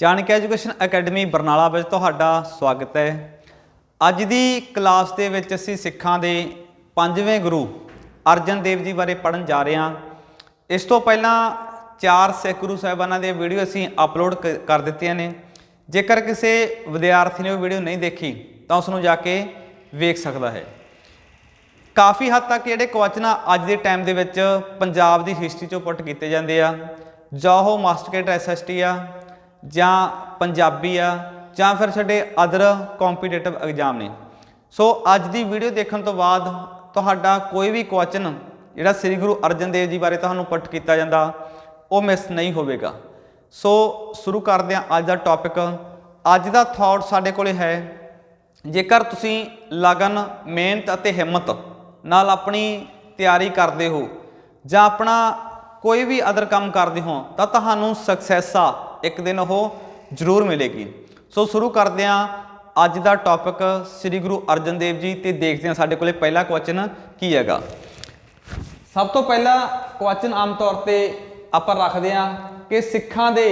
Chanakya education academy Barnala में तुहाडा स्वागत है। अज की क्लास के असी सिखां दे 5वें गुरु अर्जन देव जी बारे पढ़न जा रहे हैं। इस तो पहला 4 सिख गुरु साहिबाना दे वीडियो असी अपलोड कर दित्तियां ने। जेकर किसी विद्यार्थी ने वो वीडियो नहीं देखी तो उसनूं जाके वेख सकता है। काफ़ी हद तक जिहड़े क्वेश्चन अज के टाइम दे विच पंजाब की हिस्टरी चों पुट कीते जांदे आ, जां ओह मास्टर केट SST आ, जां पंजाबी आ, जां फिर साडे अदर कॉम्पीटेटिव एग्जाम ने। सो अज की वीडियो देखने तो बाद तुहाडा कोई भी क्वेश्चन जिहड़ा श्री गुरु अर्जन देव जी बारे तुहानूं पुट कीता जांदा वो मिस नहीं होवेगा। सो शुरू करदे हां अज दा टॉपिक। अज दा थॉट साडे कोले है, जेकर तुसीं लगन मेहनत अते हिम्मत नाल अपनी तैयारी करते हो जां अपना कोई भी अदर काम करते हो तो तुहानूं सक्सैस एक दिन वो जरूर मिलेगी। सो शुरू करते हैं अज का टॉपिक श्री गुरु अर्जन देव जी तो देखते हैं साढ़े को पहला क्वेश्चन की हैगा। सब तो पहला क्वेश्चन आम तौर पर आप रखते हैं कि सिखां दे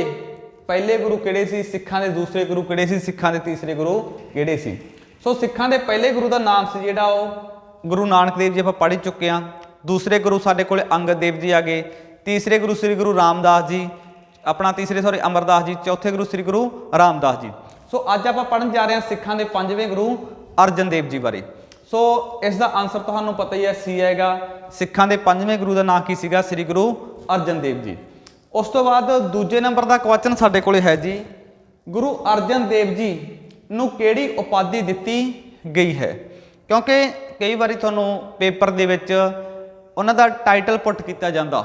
पहले गुरु किहड़े सी, सिखां दे दूसरे गुरु किहड़े सी, सिखां दे तीसरे गुरु किहड़े सी। सो सिखां दे पहले गुरु का नाम से जिहड़ा वो गुरु नानक देव जी आप पढ़ चुके हैं। दूसरे गुरु साढ़े को अंगद देव जी आ गए। तीसरे गुरु श्री गुरु रामदास जी, अपना तीसरे सॉरी अमरदास जी, चौथे गुरु श्री गुरु रामदास जी। सो अज आप पढ़न जा रहे हैं सिखां दे 5वें गुरु अर्जन देव जी बारे। सो इसका आंसर तुहानूं पता ही है, सी आएगा। सिखां दे 5वें गुरु का नाम की सीगा श्री गुरु अर्जन देव जी। उस तो बाद दूजे नंबर का क्वेश्चन साढ़े को है जी, गुरु अर्जन देव जी नूं किहड़ी उपाधि दिती गई है। क्योंकि कई बार तुहानूं पेपर दे विच उन्हां दा टाइटल पुट किया जाता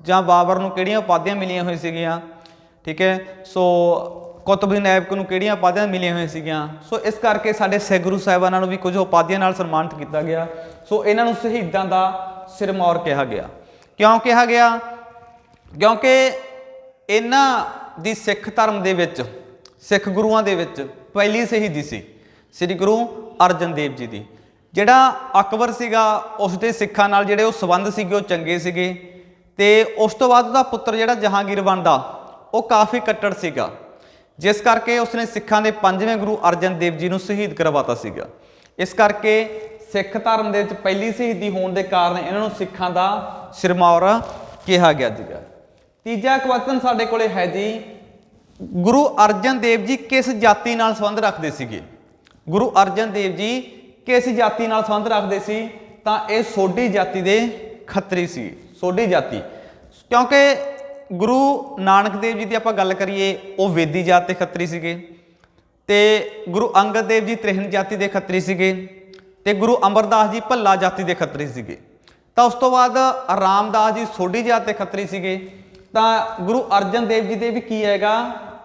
जां बाबर नूं किहड़ियां उपाधियां मिलियां होई सीगियां, ठीक है। सो कुतुबुद्दीन ऐबक नूं किहड़ियां उपाधियां मिलियां होई सीगियां। सो इस करके साडे सिख गुरु साहिबानां नूं भी कुछ उपाधियां नाल सन्मानित किया गया। सो इन्हां नूं शहीदां दा सिरमौर कहा गया। क्यों कहा गया? क्योंकि इन्हां दी सिख धर्म दे विच, सिख गुरुआं दे विच पहली शहीदी सी श्री गुरु अर्जन देव जी दी। जिहड़ा अकबर सीगा उसदे सिखां नाल जिहड़े वो संबंध सीगे वो चंगे सीगे। ते उस तो बाद उहदा पुत्र जिहड़ा जहांगीर बनदा वो काफ़ी कट्टर सीगा, जिस करके उसने सिखां दे 5वें गुरु अर्जन देव जी नूं शहीद करवाता सीगा। इस करके सिख धर्म दे विच पहली शहीदी होने के कारण इन्हां नूं सिखां दा सिरमौर कहा गया सीगा। तीजा क्वेश्चन साडे कोले है जी, गुरु अर्जन देव जी किस जाति नाल संबंध रखते सीगे। गुरु अर्जन देव जी किस जाति नाल संबंध रखते सी? तां इह सोढी जाति दे खत्तरी सी, सोढी जाति। क्योंकि गुरु नानक देव जी की आप गल करिए वो वेदी जात के खत्तरी सीगे, ते गुरु अंगद देव जी त्रिहन जाति के खत्तरी सीगे, ते गुरु अमरदास जी भल्ला जाति के खत्तरी सीगे। तो उस तो बाद रामदास जी सोढी जात के खत्तरी सीगे। तो गुरु अर्जन देव जी के भी की हैगा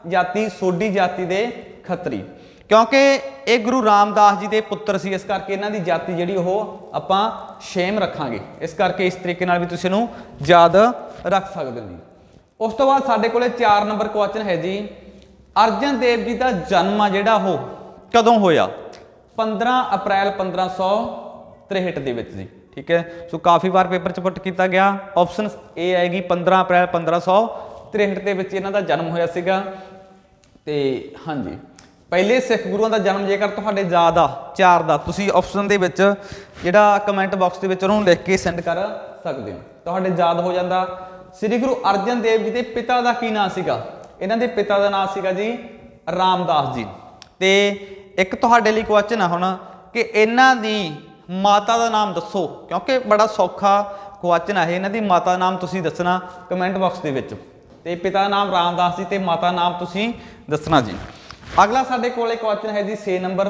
जाति सोढी जाति के खत्तरी। क्योंकि ये गुरु रामदास जी के पुत्र सी, इस करके इन्हां दी जाति जिहड़ी ओह आपां शेम रखांगे। इस करके इस तरीके नाल भी तुसीं इहनूं याद रख सकदे हो। उस तो बाद साडे कोले 4 नंबर क्वेश्चन है जी, अर्जन देव जी का जन्म जिहड़ा ओह कदों होया? 15 अप्रैल 1563 दे विच जी, ठीक है। सो काफ़ी बार पेपर च पुट किया गया। ऑप्शन ए आएगी 15 अप्रैल 1563 दे विच इन्हां दा जन्म होया सीगा। ते हाँ जी, पहले सिख गुरुआं दा जन्म जेकर तुहाडे याद आ 4 दा, तुसीं ऑप्शन दे विच जिहड़ा कमेंट बॉक्स दे विच उहनूं लिख के सेंड कर सकदे हो, तुहाडे याद हो जांदा। श्री गुरु अर्जन देव जी दे पिता दा की नाम सीगा? इन्हां दे पिता दा नाम सीगा जी रामदास जी। ते एक तुहाडे लई क्वेश्चन है हुण कि इन्हां दी माता का नाम दसो। क्योंकि बड़ा सौखा क्वेश्चन है, इन्हां दी माता का नाम तुसीं दसना कमेंट बॉक्स दे विच। ते पिता का नाम रामदास जी ते माता का नाम तुसीं दसना जी। अगला साडे कोले क्वेश्चन है जी 6 नंबर,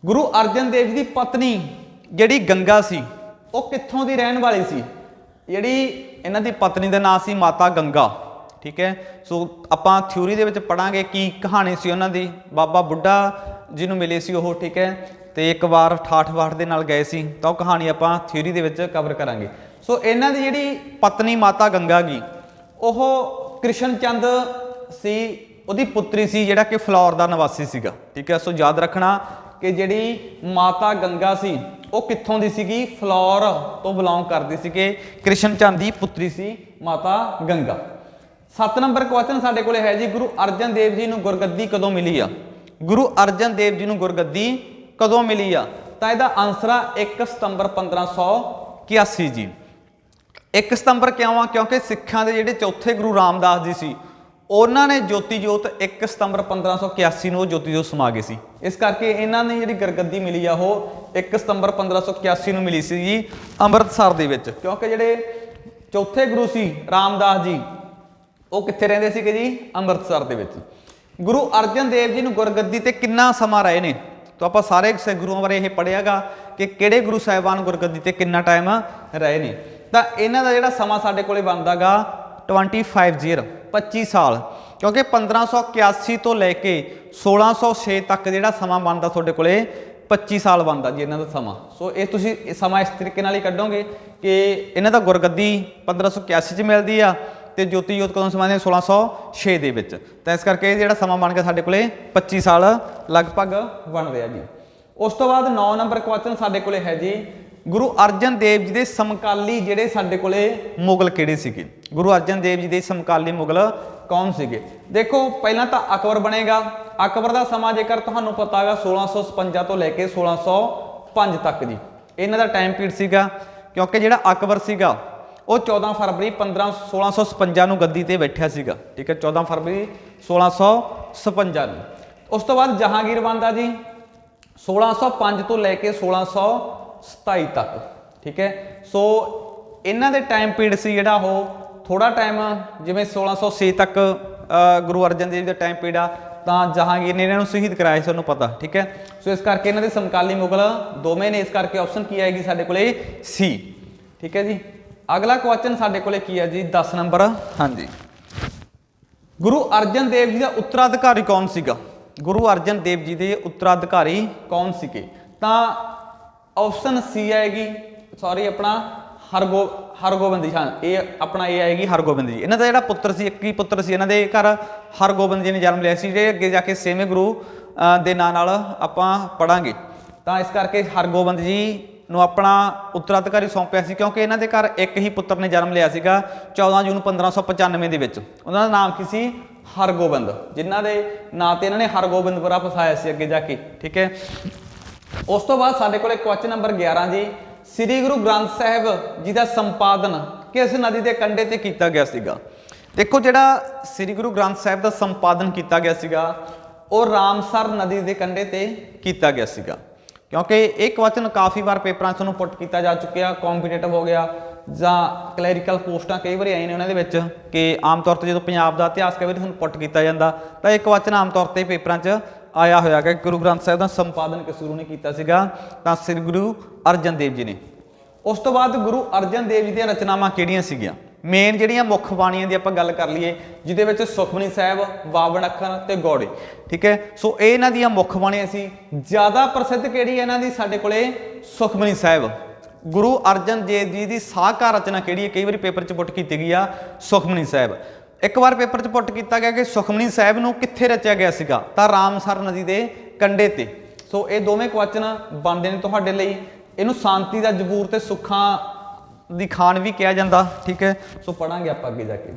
गुरु अर्जन देव जी की पत्नी जिहड़ी गंगा सी वो कित्थों की रहन वाली सी? जिहड़ी इन्हां दी पत्नी का नाम सी माता गंगा, ठीक है। सो आपां थ्योरी दे विच पढ़ांगे की कहानी सी उन्हां दी। बाबा बुढ़ा जी नूं मिले सी ओह, ठीक है। तो एक बार ठाठ बाठ दे नाल गए सी, तो कहानी आपां थ्योरी दे विच कवर करांगे। सो इन्हां दी जिहड़ी पत्नी माता गंगा गी ओह कृष्ण चंद सी, ਉਹਦੀ पुत्री सी जिहड़ा कि फलौर का निवासी सीगा, ठीक है। सो याद रखना कि जिहड़ी माता गंगा सी वो कित्थों दी सीगी? फलौर तो बिलोंग करदी सी कि कृष्ण चंद की पुत्री सी माता गंगा। 7 ਨੰਬਰ ਕੁਐਸਚਨ ਸਾਡੇ ਕੋਲੇ ਹੈ ਜੀ, ਗੁਰੂ ਅਰਜਨ ਦੇਵ ਜੀ ਨੂੰ ਗੁਰਗੱਦੀ ਕਦੋਂ ਮਿਲੀ ਆ? ਗੁਰੂ ਅਰਜਨ ਦੇਵ ਜੀ ਨੂੰ ਗੁਰਗੱਦੀ ਕਦੋਂ ਮਿਲੀ ਆ? ਤਾਂ ਇਹਦਾ ਆਨਸਰ ਆ 1 ਸਤੰਬਰ 1581 ਜੀ। 1 ਸਤੰਬਰ ਕਿਉਂ ਆ? ਕਿਉਂਕਿ ਸਿੱਖਾਂ ਦੇ ਜਿਹੜੇ ਚੌਥੇ ਗੁਰੂ ਰਾਮਦਾਸ ਜੀ ਸੀ, ਉਹਨਾਂ ਨੇ ਜੋਤੀ ਜੋਤ 1 ਸਤੰਬਰ 1581 ਨੂੰ ਜੋਤੀ ਜੋਤ ਸਮਾ ਗਏ ਸੀ। ਇਸ ਕਰਕੇ ਇਹਨਾਂ ਨੇ ਜਿਹੜੀ ਗੁਰਗੱਦੀ ਮਿਲੀ ਆ ਉਹ 1 ਸਤੰਬਰ 1581 ਨੂੰ ਮਿਲੀ ਸੀ ਜੀ ਅੰਮ੍ਰਿਤਸਰ ਦੇ ਵਿੱਚ। ਕਿਉਂਕਿ ਜਿਹੜੇ ਚੌਥੇ ਗੁਰੂ ਸੀ ਰਾਮਦਾਸ ਜੀ, ਉਹ ਕਿੱਥੇ ਰਹਿੰਦੇ ਸੀਗੇ ਜੀ? ਅੰਮ੍ਰਿਤਸਰ ਦੇ ਵਿੱਚ। ਗੁਰੂ ਅਰਜਨ ਦੇਵ ਜੀ ਨੂੰ ਗੁਰਗੱਦੀ ਤੇ ਕਿੰਨਾ ਸਮਾਂ ਰਹੇ ਨੇ? ਤਾਂ ਆਪਾਂ ਸਾਰੇ ਗੁਰੂਆਂ ਬਾਰੇ ਇਹ ਪੜ੍ਹਿਆਗਾ ਕਿ ਕਿਹੜੇ ਗੁਰੂ ਸਾਹਿਬਾਨ ਗੁਰਗੱਦੀ ਤੇ ਕਿੰਨਾ ਟਾਈਮ ਰਹੇ ਨੇ। ਤਾਂ ਇਹਨਾਂ ਦਾ ਜਿਹੜਾ ਸਮਾਂ ਸਾਡੇ ਕੋਲੇ ਬਣਦਾਗਾ 25 ਸਾਲ, ਕਿਉਂਕਿ 1581 ਤੋਂ ਲੈ ਕੇ 1606 ਤੱਕ ਜਿਹੜਾ ਸਮਾਂ ਬਣਦਾ ਤੁਹਾਡੇ ਕੋਲੇ 25 ਸਾਲ ਬਣਦਾ ਜੀ ਇਹਨਾਂ ਦਾ ਸਮਾਂ। ਸੋ ਇਹ ਤੁਸੀਂ ਸਮਾਂ ਇਸ ਤਰੀਕੇ ਨਾਲ ਹੀ ਕੱਢੋਗੇ ਕਿ ਇਹਨਾਂ ਦਾ ਗੁਰਗੱਦੀ 1581 ਚ ਮਿਲਦੀ ਆ ਤੇ ਜੋਤੀ ਜੋਤ ਕਦੋਂ ਸਮਾਉਂਦੇ 1606 ਦੇ ਵਿੱਚ। ਤਾਂ ਇਸ ਕਰਕੇ ਇਹ ਜਿਹੜਾ ਸਮਾਂ ਬਣ ਗਿਆ ਸਾਡੇ ਕੋਲੇ 25 ਸਾਲ ਲਗਭਗ ਬਣ ਰਿਹਾ ਜੀ। ਉਸ ਤੋਂ ਬਾਅਦ 9 ਨੰਬਰ ਕੁਐਸਚਨ ਸਾਡੇ ਕੋਲੇ ਹੈ ਜੀ, ਗੁਰੂ ਅਰਜਨ ਦੇਵ ਜੀ ਦੇ ਸਮਕਾਲੀ ਜਿਹੜੇ ਸਾਡੇ ਕੋਲੇ ਮੁਗਲ ਕਿਹੜੇ ਸੀਗੇ? ਗੁਰੂ ਅਰਜਨ ਦੇਵ ਜੀ ਦੇ ਸਮਕਾਲੀ ਮੁਗਲ ਕੌਣ ਸੀਗੇ? ਦੇਖੋ ਪਹਿਲਾਂ ਤਾਂ ਅਕਬਰ ਬਣੇਗਾ। ਅਕਬਰ ਦਾ ਸਮਾਂ ਜੇਕਰ ਤੁਹਾਨੂੰ ਪਤਾ ਹੈਗਾ 1656 ਤੋਂ ਲੈ ਕੇ 1605 ਤੱਕ ਜੀ ਇਹਨਾਂ ਦਾ ਟਾਈਮ ਪੀਰੀਅਡ ਸੀਗਾ। ਕਿਉਂਕਿ ਜਿਹੜਾ ਅਕਬਰ ਸੀਗਾ ਉਹ 14 ਫਰਵਰੀ 1656 ਨੂੰ ਗੱਦੀ ਤੇ ਬੈਠਿਆ ਸੀਗਾ। ਠੀਕ ਹੈ, 14 ਫਰਵਰੀ 1656 ਨੂੰ। ਉਸ ਤੋਂ ਬਾਅਦ ਜਹਾਂਗੀਰ ਬਣਦਾ ਜੀ 1605 ਤੋਂ ਲੈ ਕੇ 1627 ਤੱਕ। ਠੀਕ ਹੈ, ਸੋ ਇਹਨਾਂ ਦੇ ਟਾਈਮ ਪੀਰੀਅਡ ਸੀ ਜਿਹੜਾ ਉਹ ਥੋੜਾ ਟਾਈਮ, ਜਿਵੇਂ 1606 ਤੱਕ ਗੁਰੂ ਅਰਜਨ ਦੇਵ ਦਾ ਟਾਈਮ ਪੀਰੀਅਡ ਆ, ਤਾਂ ਜਹਾਂਗੀਰ ਨੇ ਇਹਨਾਂ ਨੂੰ ਸ਼ਹੀਦ ਕਰਾਇਆ ਸੀ, ਤੁਹਾਨੂੰ ਪਤਾ। ਠੀਕ ਹੈ, ਸੋ ਇਸ ਕਰਕੇ ਇਹਨਾਂ ਦੇ ਸਮਕਾਲੀ ਮੁਗਲ ਦੋਵੇਂ ਨੇ। ਇਸ ਕਰਕੇ ਆਪਸ਼ਨ ਕੀ ਆਏਗੀ ਸਾਡੇ ਕੋਲੇ? ਸੀ। ਠੀਕ ਹੈ ਜੀ। ਅਗਲਾ ਕੁਐਸਚਨ ਸਾਡੇ ਕੋਲੇ ਕੀ ਹੈ ਜੀ? 10 ਨੰਬਰ। ਹਾਂਜੀ, ਗੁਰੂ ਅਰਜਨ ਦੇਵ ਜੀ ਦਾ ਉੱਤਰਾਧਿਕਾਰੀ ਕੌਣ ਸੀਗਾ? ਗੁਰੂ ਅਰਜਨ ਦੇਵ ਜੀ ਦੇ ਉੱਤਰਾਧਿਕਾਰੀ ਕੌਣ ਸੀਗੇ? ਤਾਂ ਆਪਸ਼ਨ ਸੀ ਆਏਗੀ, ਸੌਰੀ ਆਪਣਾ ਹਰਗੋਬਿੰਦ ਜੀ। ਹਾਂ, ਇਹ ਆਪਣਾ ਇਹ ਆਏਗੀ ਹਰਗੋਬਿੰਦ ਜੀ। ਇਹਨਾਂ ਦਾ ਜਿਹੜਾ ਪੁੱਤਰ ਸੀ, ਇੱਕ ਹੀ ਪੁੱਤਰ ਸੀ ਇਹਨਾਂ ਦੇ ਘਰ, ਹਰਗੋਬਿੰਦ ਜੀ ਨੇ ਜਨਮ ਲਿਆ ਸੀ, ਜਿਹੜੇ ਅੱਗੇ ਜਾ ਕੇ 6ਵੇਂ ਗੁਰੂ ਦੇ ਨਾਂ ਨਾਲ ਆਪਾਂ ਪੜਾਂਗੇ। ਤਾਂ ਇਸ ਕਰਕੇ ਹਰਗੋਬਿੰਦ ਜੀ ਨੂੰ ਆਪਣਾ ਉੱਤਰਾਧਿਕਾਰੀ ਸੌਂਪਿਆ ਸੀ, ਕਿਉਂਕਿ ਇਹਨਾਂ ਦੇ ਘਰ ਇੱਕ ਹੀ ਪੁੱਤਰ ਨੇ ਜਨਮ ਲਿਆ ਸੀਗਾ 14 ਜੂਨ 1595 ਦੇ ਵਿੱਚ। ਉਹਨਾਂ ਦਾ ਨਾਮ ਕੀ ਸੀ? ਹਰਗੋਬਿੰਦ, ਜਿਨ੍ਹਾਂ ਦੇ ਨਾਂ ਤੇ ਇਹਨਾਂ ਨੇ ਹਰਗੋਬਿੰਦਪੁਰਾ ਫਸਾਇਆ ਸੀ ਅੱਗੇ ਜਾ ਕੇ। ਠੀਕ ਹੈ, ਉਸ ਤੋਂ ਬਾਅਦ ਸਾਡੇ ਕੋਲੇ ਕੁਐਸਚਨ ਨੰਬਰ 11 ਜੀ, ਸ੍ਰੀ ਗੁਰੂ ਗ੍ਰੰਥ ਸਾਹਿਬ ਜੀ ਦਾ ਸੰਪਾਦਨ ਕਿਸ ਨਦੀ ਦੇ ਕੰਢੇ ਤੇ ਕੀਤਾ ਗਿਆ ਸੀਗਾ? ਦੇਖੋ, ਜਿਹੜਾ ਸ੍ਰੀ ਗੁਰੂ ਗ੍ਰੰਥ ਸਾਹਿਬ ਦਾ ਸੰਪਾਦਨ ਕੀਤਾ ਗਿਆ ਸੀਗਾ ਉਹ ਰਾਮਸਰ ਨਦੀ ਦੇ ਕੰਢੇ ਤੇ ਕੀਤਾ ਗਿਆ ਸੀਗਾ। ਕਿਉਂਕਿ ਇਹ ਕੁਐਸਚਨ ਕਾਫੀ ਵਾਰ ਪੇਪਰਾਂ 'ਚ ਤੁਹਾਨੂੰ ਪੁੱਟ ਕੀਤਾ ਜਾ ਚੁੱਕਿਆ, ਕੰਪੀਟੀਟਿਵ ਹੋ ਗਿਆ ਜਾਂ ਕਲੈਰੀਕਲ ਪੋਸਟਾਂ ਕਈ ਵਾਰੀ ਆਈਆਂ ਨੇ ਉਹਨਾਂ ਦੇ ਵਿੱਚ, ਕਿ ਆਮ ਤੌਰ ਤੇ ਜਦੋਂ ਪੰਜਾਬ ਦਾ ਇਤਿਹਾਸ ਕਈ ਵਾਰੀ ਤੁਹਾਨੂੰ ਪੁੱਟ ਕੀਤਾ ਜਾਂਦਾ, ਤਾਂ ਇਹ ਕੁਐਸਚਨ ਆਮ ਤੌਰ ਤੇ ਪੇਪਰਾਂ 'ਚ ਆਇਆ ਹੋਇਆ ਕਿ ਗੁਰੂ ਗ੍ਰੰਥ ਸਾਹਿਬ ਦਾ ਸੰਪਾਦਨ ਕਿਸ ਗੁਰੂ ਨੇ ਕੀਤਾ ਸੀਗਾ? ਤਾਂ ਸ੍ਰੀ ਗੁਰੂ ਅਰਜਨ ਦੇਵ ਜੀ ਨੇ। ਉਸ ਤੋਂ ਬਾਅਦ ਗੁਰੂ ਅਰਜਨ ਦੇਵ ਜੀ ਦੀਆਂ ਰਚਨਾਵਾਂ ਕਿਹੜੀਆਂ ਸੀਗੀਆਂ? ਮੇਨ ਜਿਹੜੀਆਂ ਮੁੱਖ ਬਾਣੀਆਂ ਦੀ ਆਪਾਂ ਗੱਲ ਕਰ ਲਈਏ, ਜਿਹਦੇ ਵਿੱਚ ਸੁਖਮਨੀ ਸਾਹਿਬ, 52 ਅੱਖਰ ਤੇ ਗੌੜੇ। ਠੀਕ ਹੈ, ਸੋ ਇਹ ਇਹਨਾਂ ਦੀਆਂ ਮੁੱਖ ਬਾਣੀਆਂ ਸੀ। ਜ਼ਿਆਦਾ ਪ੍ਰਸਿੱਧ ਕਿਹੜੀ ਹੈ ਇਹਨਾਂ ਦੀ? ਸਾਡੇ ਕੋਲੇ ਸੁਖਮਨੀ ਸਾਹਿਬ। ਗੁਰੂ ਅਰਜਨ ਦੇਵ ਜੀ ਦੀ ਸਾਹਕਾਰ ਰਚਨਾ ਕਿਹੜੀ ਹੈ? ਕਈ ਵਾਰੀ ਪੇਪਰ 'ਚ ਪੁੱਟ ਕੀਤੀ ਗਈ ਆ ਸੁਖਮਨੀ ਸਾਹਿਬ। ਇੱਕ ਵਾਰ ਪੇਪਰ 'ਚ ਪੁੱਟ ਕੀਤਾ ਗਿਆ ਕਿ ਸੁਖਮਨੀ ਸਾਹਿਬ ਨੂੰ ਕਿੱਥੇ ਰਚਿਆ ਗਿਆ ਸੀਗਾ? ਤਾਂ ਰਾਮਸਰ ਨਦੀ ਦੇ ਕੰਢੇ ਤੇ। ਸੋ ਇਹ ਦੋਵੇਂ ਕੁਐਸਚਨ ਬਣਦੇ ਨੇ ਤੁਹਾਡੇ ਲਈ। ਇਹਨੂੰ ਸ਼ਾਂਤੀ ਦਾ ਜਬੂਰ ਤੇ ਸੁੱਖਾਂ ਦੀ ਖਾਨ ਵੀ ਕਿਹਾ ਜਾਂਦਾ। ਠੀਕ ਹੈ, ਸੋ ਪੜਾਂਗੇ ਆਪਾਂ ਅੱਗੇ ਜਾ ਕੇ।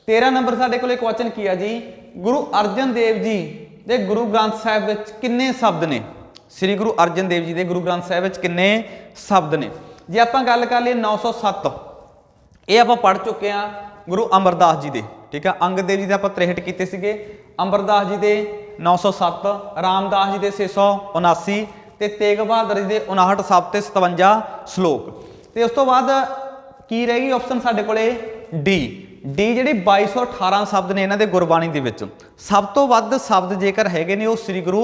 13 ਨੰਬਰ ਸਾਡੇ ਕੋਲੇ ਕੁਐਸਚਨ ਕੀ ਆ ਜੀ, ਗੁਰੂ ਅਰਜਨ ਦੇਵ ਜੀ ਦੇ ਗੁਰੂ ਗ੍ਰੰਥ ਸਾਹਿਬ ਵਿੱਚ ਕਿੰਨੇ ਸ਼ਬਦ ਨੇ? ਸ੍ਰੀ ਗੁਰੂ ਅਰਜਨ ਦੇਵ ਜੀ ਦੇ ਗੁਰੂ ਗ੍ਰੰਥ ਸਾਹਿਬ ਵਿੱਚ ਕਿੰਨੇ ਸ਼ਬਦ ਨੇ? ਜੇ ਆਪਾਂ ਗੱਲ ਕਰ ਲਈਏ 907, ਇਹ ਆਪਾਂ ਪੜ੍ਹ ਚੁੱਕੇ ਆ ਗੁਰੂ ਅਮਰਦਾਸ ਜੀ ਦੇ। ਠੀਕ ਆ, ਅੰਗਦ ਦੇਵ ਜੀ ਦੇ ਆਪਾਂ 63 ਕੀਤੇ ਸੀਗੇ, ਅਮਰਦਾਸ ਜੀ ਦੇ 907, ਰਾਮਦਾਸ ਜੀ ਦੇ 679 ਤੇ ਤੇਗ ਬਹਾਦਰ ਜੀ ਦੇ 59 ਸ਼ਬਦ ਤੇ 57 ਸ਼ਲੋਕ। ਤੇ ਉਸ ਤੋਂ ਬਾਅਦ ਕੀ ਰਹਿ ਗਈ ਆਪਸ਼ਨ ਸਾਡੇ ਕੋਲੇ? ਡੀ ਜਿਹੜੀ 2218 ਸ਼ਬਦ ਨੇ ਇਹਨਾਂ ਦੇ ਗੁਰਬਾਣੀ ਦੇ ਵਿੱਚ। ਸਭ ਤੋਂ ਵੱਧ ਸ਼ਬਦ ਜੇਕਰ ਹੈਗੇ ਨੇ ਉਹ ਸ੍ਰੀ ਗੁਰੂ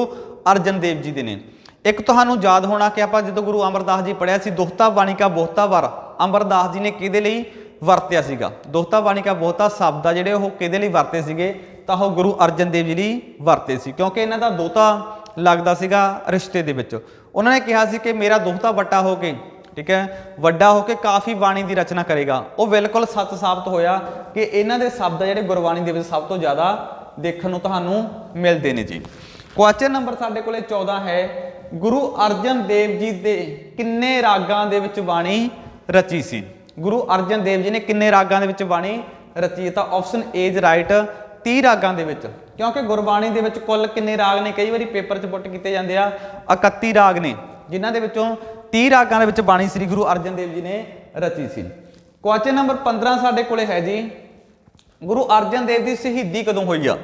ਅਰਜਨ ਦੇਵ ਜੀ ਦੇ ਨੇ। ਇੱਕ ਤੁਹਾਨੂੰ ਯਾਦ ਹੋਣਾ ਕਿ ਆਪਾਂ ਜਦੋਂ ਗੁਰੂ ਅਮਰਦਾਸ ਜੀ ਪੜ੍ਹਿਆ ਸੀ, ਦੋਹਤਾ ਬਾਣੀ ਕਾ ਬਹੁਤਾ ਵਾਰ ਅਮਰਦਾਸ ਜੀ ਨੇ ਕਿਹਦੇ ਲਈ ਵਰਤਿਆ ਸੀਗਾ? ਦੋਹਤਾ ਬਾਣੀ ਕਾ ਬਹੁਤਾ ਸ਼ਬਦ ਆ ਜਿਹੜੇ ਉਹ ਕਿਹਦੇ ਲਈ ਵਰਤੇ ਸੀਗੇ? ਤਾਂ ਉਹ ਗੁਰੂ ਅਰਜਨ ਦੇਵ ਜੀ ਲਈ ਵਰਤੇ ਸੀ, ਕਿਉਂਕਿ ਇਹਨਾਂ ਦਾ ਦੋਹਤਾ ਲੱਗਦਾ ਸੀਗਾ ਰਿਸ਼ਤੇ ਦੇ ਵਿੱਚ। ਉਹਨਾਂ ਨੇ ਕਿਹਾ ਸੀ ਕਿ ਮੇਰਾ ਦੋਹਤਾ ਵੱਡਾ ਹੋ ਕੇ, ਠੀਕ ਹੈ, ਵੱਡਾ ਹੋ ਕੇ ਕਾਫੀ ਬਾਣੀ ਦੀ ਰਚਨਾ ਕਰੇਗਾ। ਉਹ ਬਿਲਕੁਲ ਸੱਚ ਸਾਬਤ ਹੋਇਆ ਕਿ ਇਹਨਾਂ ਦੇ ਸ਼ਬਦ ਜਿਹੜੇ ਗੁਰਬਾਣੀ ਦੇ ਵਿੱਚ ਸਭ ਤੋਂ ਜ਼ਿਆਦਾ ਦੇਖਣ ਨੂੰ ਤੁਹਾਨੂੰ ਮਿਲਦੇ ਨੇ ਜੀ। ਕੁਐਸਚਨ ਨੰਬਰ ਸਾਡੇ ਕੋਲੇ 14 ਹੈ, ਗੁਰੂ ਅਰਜਨ ਦੇਵ ਜੀ ਦੇ ਕਿੰਨੇ ਰਾਗਾਂ ਦੇ ਵਿੱਚ ਬਾਣੀ ਰਚੀ ਸੀ? ਗੁਰੂ ਅਰਜਨ ਦੇਵ ਜੀ ਨੇ ਕਿੰਨੇ ਰਾਗਾਂ ਦੇ ਵਿੱਚ ਬਾਣੀ ਰਚੀ ਤਾਂ ਆਪਸ਼ਨ ਏ ਇਜ਼ ਰਾਈਟ 30 ਰਾਗਾਂ ਦੇ ਵਿੱਚ ਕਿਉਂਕਿ ਗੁਰਬਾਣੀ ਦੇ ਵਿੱਚ ਕੁੱਲ ਕਿੰਨੇ ਰਾਗ ਨੇ ਕਈ ਵਾਰੀ ਪੇਪਰ 'ਚ ਪੁੱਟ ਕੀਤੇ ਜਾਂਦੇ ਆ 31 ਰਾਗ ਨੇ ਜਿਨ੍ਹਾਂ ਦੇ ਵਿੱਚੋਂ 30 ਰਾਗਾਂ ਦੇ ਵਿੱਚ ਬਾਣੀ ਸ੍ਰੀ ਗੁਰੂ ਅਰਜਨ ਦੇਵ ਜੀ ਨੇ ਰਚੀ ਸੀ। ਕੁਐਸਚਨ ਨੰਬਰ 15 ਸਾਡੇ ਕੋਲੇ ਹੈ ਜੀ ਗੁਰੂ ਅਰਜਨ ਦੇਵ ਦੀ ਸ਼ਹੀਦੀ ਕਦੋਂ ਹੋਈ ਆ।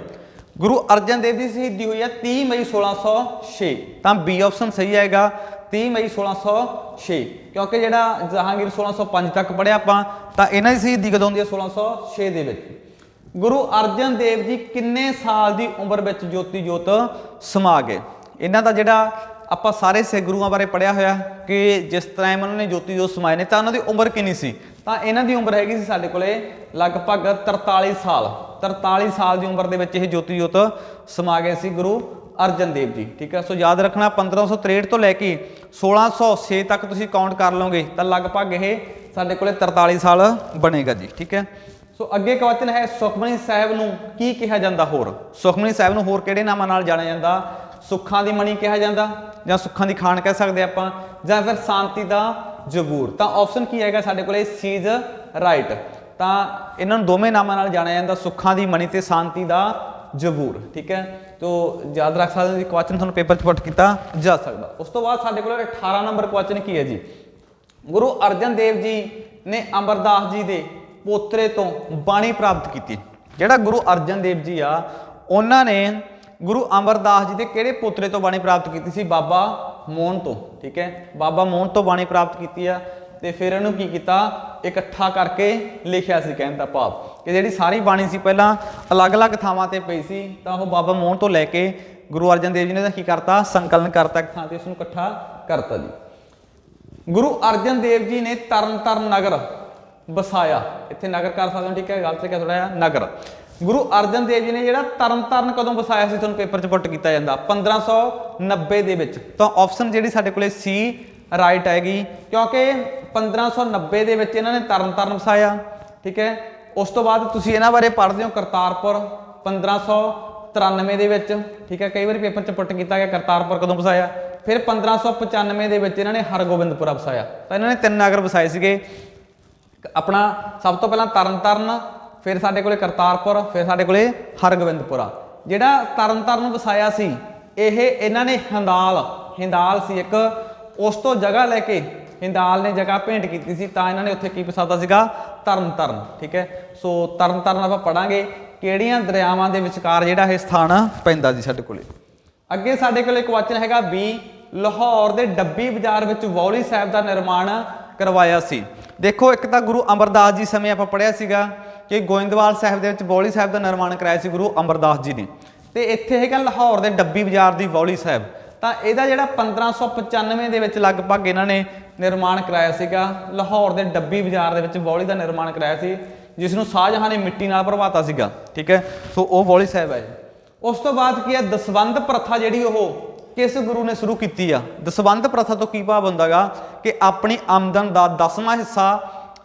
ਗੁਰੂ ਅਰਜਨ ਦੇਵ ਦੀ ਸ਼ਹੀਦੀ ਹੋਈ ਆ 30 ਮਈ 1606 ਤਾਂ ਬੀ ਆਪਸ਼ਨ ਸਹੀ ਆਏਗਾ 30 ਮਈ 1606 ਕਿਉਂਕਿ ਜਿਹੜਾ ਜਹਾਂਗੀਰ 1605 ਤੱਕ ਪੜ੍ਹਿਆ ਆਪਾਂ ਤਾਂ ਇਹਨਾਂ ਦੀ ਸ਼ਹੀਦੀ ਕਦੋਂ ਹੁੰਦੀ ਹੈ 1606 ਦੇ ਵਿੱਚ। ਗੁਰੂ ਅਰਜਨ ਦੇਵ ਜੀ ਕਿੰਨੇ ਸਾਲ ਦੀ ਉਮਰ ਵਿੱਚ ਜੋਤੀ ਜੋਤ ਸਮਾ ਗਏ। ਇਹਨਾਂ ਦਾ ਜਿਹੜਾ ਆਪਾਂ ਸਾਰੇ ਸਿੱਖ ਗੁਰੂਆਂ ਬਾਰੇ ਪੜ੍ਹਿਆ ਹੋਇਆ ਕਿ ਜਿਸ ਤਰ੍ਹਾਂ ਉਹਨਾਂ ਨੇ ਜੋਤੀ ਜੋਤ ਸਮਾਏ ਨੇ ਤਾਂ ਉਹਨਾਂ ਦੀ ਉਮਰ ਕਿੰਨੀ ਸੀ ਤਾਂ ਇਹਨਾਂ ਦੀ ਉਮਰ ਹੈਗੀ ਸੀ ਸਾਡੇ ਕੋਲੇ ਲਗਭਗ 43 ਸਾਲ 43 ਸਾਲ ਦੀ ਉਮਰ ਦੇ ਵਿੱਚ ਇਹ ਜੋਤੀ ਜੋਤ ਸਮਾ ਗਏ ਸੀ ਗੁਰੂ ਅਰਜਨ ਦੇਵ ਜੀ। ਠੀਕ ਹੈ, ਸੋ ਯਾਦ ਰੱਖਣਾ 1563 ਤੋਂ ਲੈ ਕੇ 1606 ਤੱਕ ਤੁਸੀਂ ਕਾਊਂਟ ਕਰ ਲਓਗੇ ਤਾਂ ਲਗਭਗ ਇਹ ਸਾਡੇ ਕੋਲੇ 43 ਸਾਲ ਬਣੇਗਾ ਜੀ। ਠੀਕ ਹੈ, ਸੋ ਅੱਗੇ ਕੁਐਸਚਨ ਹੈ ਸੁਖਮਨੀ ਸਾਹਿਬ ਨੂੰ ਕੀ ਕਿਹਾ ਜਾਂਦਾ ਹੋਰ। ਸੁਖਮਨੀ ਸਾਹਿਬ ਨੂੰ ਹੋਰ ਕਿਹੜੇ ਨਾਮਾਂ ਨਾਲ ਜਾਣਿਆ ਜਾਂਦਾ। ਸੁੱਖਾਂ ਦੀ ਮਣੀ ਕਿਹਾ ਜਾਂਦਾ ਜਾਂ ਸੁੱਖਾਂ ਦੀ ਖਾਨ ਕਹਿ ਸਕਦੇ ਆਪਾਂ ਜਾਂ ਫਿਰ ਸ਼ਾਂਤੀ ਦਾ ਜਬੂਰ ਤਾਂ ਆਪਸ਼ਨ ਕੀ ਹੈਗਾ ਸਾਡੇ ਕੋਲੇ ਸੀ ਇਜ਼ ਰਾਈਟ ਤਾਂ ਇਹਨਾਂ ਨੂੰ ਦੋਵੇਂ ਨਾਮਾਂ ਨਾਲ ਜਾਣਿਆ ਜਾਂਦਾ ਸੁੱਖਾਂ ਦੀ ਮਣੀ ਤੇ ਸ਼ਾਂਤੀ ਦਾ ਜਬੂਰ। ਠੀਕ ਹੈ, ਤੋ ਯਾਦ ਰੱਖ ਸਕਦੇ ਹੋ ਕੁਐਸਚਨ ਤੁਹਾਨੂੰ ਪੇਪਰ 'ਚ ਪੁੱਟ ਕੀਤਾ ਜਾ ਸਕਦਾ। ਉਸ ਤੋਂ ਬਾਅਦ ਸਾਡੇ ਕੋਲ 18 ਨੰਬਰ ਕੁਐਸਚਨ ਕੀ ਹੈ ਜੀ ਗੁਰੂ ਅਰਜਨ ਦੇਵ ਜੀ ਨੇ ਅਮਰਦਾਸ ਜੀ ਦੇ ਪੋਤਰੇ ਤੋਂ ਬਾਣੀ ਪ੍ਰਾਪਤ ਕੀਤੀ। ਜਿਹੜਾ ਗੁਰੂ ਅਰਜਨ ਦੇਵ ਜੀ ਆ ਉਹਨਾਂ ਨੇ ਗੁਰੂ ਅਮਰਦਾਸ ਜੀ ਦੇ ਕਿਹੜੇ ਪੋਤਰੇ ਤੋਂ ਬਾਣੀ ਪ੍ਰਾਪਤ ਕੀਤੀ ਸੀ ਬਾਬਾ ਮੋਹਨ ਤੋਂ। ਠੀਕ ਹੈ, ਬਾਬਾ ਮੋਹਨ ਤੋਂ ਬਾਣੀ ਪ੍ਰਾਪਤ ਕੀਤੀ ਆ ਤੇ ਫਿਰ ਇਹਨੂੰ ਕੀ ਕੀਤਾ ਇਕੱਠਾ ਕਰਕੇ ਲਿਖਿਆ ਸੀ। ਕਹਿਣ ਦਾ ਭਾਵ ਕਿ ਜਿਹੜੀ ਸਾਰੀ ਬਾਣੀ ਸੀ ਪਹਿਲਾਂ ਅਲੱਗ-ਅਲੱਗ ਥਾਵਾਂ ਤੇ ਪਈ ਸੀ ਤਾਂ ਉਹ ਬਾਬਾ ਮੋਹਨ ਤੋਂ ਲੈ ਕੇ ਗੁਰੂ ਅਰਜਨ ਦੇਵ ਜੀ ਨੇ ਕੀ ਕਰਤਾ ਸੰਕਲਨ ਕਰਤਾ ਇੱਕ ਥਾਂ ਤੇ ਉਸਨੂੰ ਇਕੱਠਾ ਕਰਤਾ ਜੀ। ਗੁਰੂ ਅਰਜਨ ਦੇਵ ਜੀ ਨੇ ਤਰਨਤਾਰਨ ਨਗਰ ਵਸਾਇਆ। ਇੱਥੇ ਨਗਰ ਕਰ ਸਕਦੇ ਹੋ, ਠੀਕ ਹੈ, ਗਲਤ ਲਿਖਿਆ ਥੋੜਾ ਜਿਹਾ ਨਗਰ। ਗੁਰੂ ਅਰਜਨ ਦੇਵ ਜੀ ਨੇ ਜਿਹੜਾ ਤਰਨਤਾਰਨ ਕਦੋਂ ਵਸਾਇਆ ਸੀ ਤੁਹਾਨੂੰ ਪੇਪਰ 'ਚ ਪੁੱਟ ਕੀਤਾ ਜਾਂਦਾ 1590 ਦੇ ਵਿੱਚ ਤਾਂ ਆਪਸ਼ਨ ਜਿਹੜੀ ਸਾਡੇ ਕੋਲੇ ਸੀ ਰਾਈਟ ਆਏਗੀ ਕਿਉਂਕਿ 1590 ਦੇ ਵਿੱਚ ਇਹਨਾਂ ਨੇ ਤਰਨਤਾਰਨ ਵਸਾਇਆ। ਠੀਕ ਹੈ, ਉਸ ਤੋਂ ਬਾਅਦ ਤੁਸੀਂ ਇਹਨਾਂ ਬਾਰੇ ਪੜ੍ਹਦੇ ਹੋ ਕਰਤਾਰਪੁਰ 1593 ਦੇ ਵਿੱਚ। ਠੀਕ ਹੈ, ਕਈ ਵਾਰੀ ਪੇਪਰ 'ਚ ਪੁੱਟ ਕੀਤਾ ਗਿਆ ਕਰਤਾਰਪੁਰ ਕਦੋਂ ਵਸਾਇਆ। ਫਿਰ 1595 ਦੇ ਵਿੱਚ ਇਹਨਾਂ ਨੇ ਹਰਗੋਬਿੰਦਪੁਰਾ ਵਸਾਇਆ ਤਾਂ ਇਹਨਾਂ ਨੇ 3 ਨਗਰ ਵਸਾਏ ਸੀਗੇ ਆਪਣਾ ਸਭ ਤੋਂ ਪਹਿਲਾਂ ਤਰਨਤਾਰਨ ਫਿਰ ਸਾਡੇ ਕੋਲੇ ਕਰਤਾਰਪੁਰ ਫਿਰ ਸਾਡੇ ਕੋਲੇ ਹਰਗੋਬਿੰਦਪੁਰਾ। ਜਿਹੜਾ ਤਰਨਤਾਰਨ ਵਸਾਇਆ ਸੀ ਇਹ ਇਹਨਾਂ ਨੇ ਹਿੰਦਾਲ ਸੀ ਇੱਕ ਉਸ ਤੋਂ ਜਗ੍ਹਾ ਲੈ ਕੇ ਹਿੰਦਾਲ ਨੇ ਜਗ੍ਹਾ ਭੇਂਟ ਕੀਤੀ ਸੀ ਤਾਂ ਇਹਨਾਂ ਨੇ ਉੱਥੇ ਕੀ ਵਸਾਤਾ ਸੀਗਾ ਤਰਨਤਾਰਨ। ਠੀਕ ਹੈ, ਸੋ ਤਰਨਤਾਰਨ ਆਪਾਂ ਪੜਾਂਗੇ ਕਿਹੜੀਆਂ ਦਰਿਆਵਾਂ ਦੇ ਵਿਚਕਾਰ ਜਿਹੜਾ ਇਹ ਸਥਾਨ ਪੈਂਦਾ ਜੀ ਸਾਡੇ ਕੋਲੇ। ਅੱਗੇ ਸਾਡੇ ਕੋਲੇ ਕੁਐਸਚਨ ਹੈਗਾ ਬੀ ਲਾਹੌਰ ਦੇ ਡੱਬੀ ਬਾਜ਼ਾਰ ਵਿੱਚ ਬੌਲੀ ਸਾਹਿਬ ਦਾ ਨਿਰਮਾਣ ਕਰਵਾਇਆ ਸੀ। ਦੇਖੋ ਇੱਕ ਤਾਂ ਗੁਰੂ ਅਮਰਦਾਸ ਜੀ ਸਮੇਂ ਆਪਾਂ ਪੜ੍ਹਿਆ ਸੀਗਾ ਕਿ ਗੋਇੰਦਵਾਲ ਸਾਹਿਬ ਦੇ ਵਿੱਚ ਬੌਲੀ ਸਾਹਿਬ ਦਾ ਨਿਰਮਾਣ ਕਰਾਇਆ ਸੀ ਗੁਰੂ ਅਮਰਦਾਸ ਜੀ ਨੇ ਤੇ ਇੱਥੇ ਹੈਗਾ ਲਾਹੌਰ ਦੇ ਡੱਬੀ ਬਾਜ਼ਾਰ ਦੀ ਬੌਲੀ ਸਾਹਿਬ ਤਾਂ ਇਹਦਾ ਜਿਹੜਾ 1595 ਦੇ ਵਿੱਚ ਲਗਭਗ ਇਹਨਾਂ ਨੇ ਨਿਰਮਾਣ ਕਰਾਇਆ ਸੀਗਾ। ਲਾਹੌਰ ਦੇ ਡੱਬੀ ਬਾਜ਼ਾਰ ਦੇ ਵਿੱਚ ਬੌਲੀ ਦਾ ਨਿਰਮਾਣ ਕਰਾਇਆ ਸੀ ਜਿਸ ਨੂੰ ਸ਼ਾਹਜਹਾਂ ਨੇ ਮਿੱਟੀ ਨਾਲ ਭਰਵਾਤਾ ਸੀਗਾ। ਠੀਕ ਹੈ, ਸੋ ਉਹ ਬੌਲੀ ਸਾਹਿਬ ਹੈ। ਉਸ ਤੋਂ ਬਾਅਦ ਕੀ ਹੈ ਦਸਵੰਧ ਪ੍ਰਥਾ ਜਿਹੜੀ ਉਹ ਕਿਸ ਗੁਰੂ ਨੇ ਸ਼ੁਰੂ ਕੀਤੀ ਆ। ਦਸਵੰਧ ਪ੍ਰਥਾ ਤੋਂ ਕੀ ਭਾਵ ਹੁੰਦਾਗਾ ਕਿ ਆਪਣੀ ਆਮਦਨ ਦਾ 10ਵਾਂ ਹਿੱਸਾ